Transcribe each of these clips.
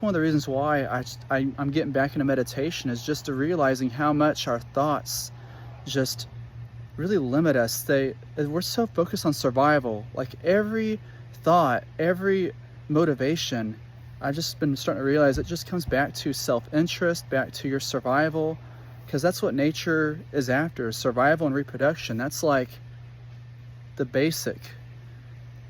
One of the reasons why I'm getting back into meditation is just to realizing how much our thoughts just really limit us. We're so focused on survival. Like every thought, every motivation, I've just been starting to realize it just comes back to self-interest, back to your survival, because that's what nature is after, survival and reproduction. That's like the basic.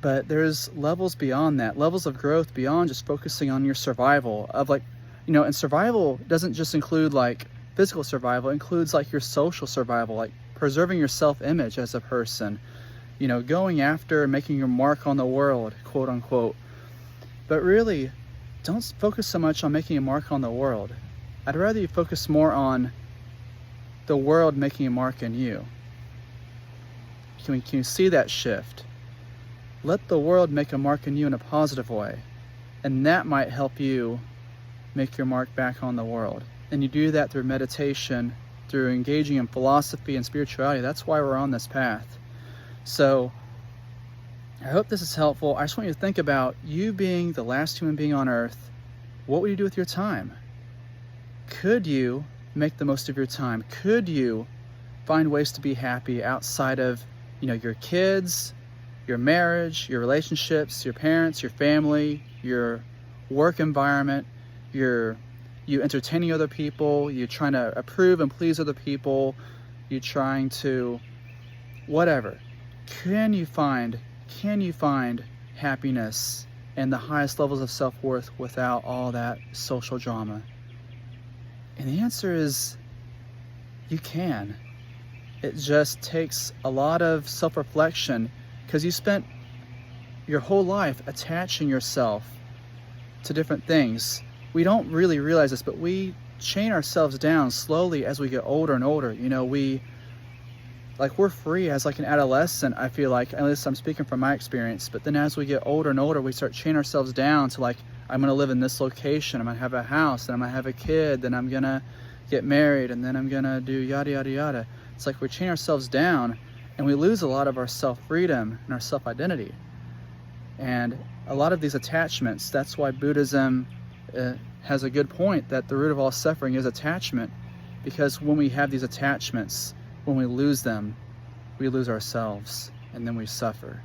But there's levels beyond that, levels of growth beyond just focusing on your survival of like, and survival doesn't just include like physical survival, it includes like your social survival, like preserving your self-image as a person, going after and making your mark on the world, quote unquote. But really, don't focus so much on making a mark on the world. I'd rather you focus more on the world making a mark in you. Can you see that shift? Let the world make a mark in you in a positive way, and that might help you make your mark back on the world. And you do that through meditation, through engaging in philosophy and spirituality. That's why we're on this path. So I hope this is helpful. I just want you to think about you being the last human being on earth. What would you do with your time? Could you make the most of your time? Could you find ways to be happy outside of, your kids, your marriage, your relationships, your parents, your family, your work environment, you entertaining other people, you trying to approve and please other people, you trying to whatever. Can you find happiness and the highest levels of self-worth without all that social drama? And the answer is you can. It just takes a lot of self-reflection, because you spent your whole life attaching yourself to different things. We don't really realize this, but we chain ourselves down slowly as we get older and older. We're free as like an adolescent, I feel like, at least I'm speaking from my experience. But then as we get older and older, we start chaining ourselves down to like, I'm gonna live in this location, I'm gonna have a house, then I'm gonna have a kid, then I'm gonna get married, and then I'm gonna do yada, yada, yada. It's like we're chaining ourselves down, and we lose a lot of our self-freedom and our self-identity. And a lot of these attachments, that's why Buddhism has a good point that the root of all suffering is attachment. Because when we have these attachments, when we lose them, we lose ourselves, and then we suffer.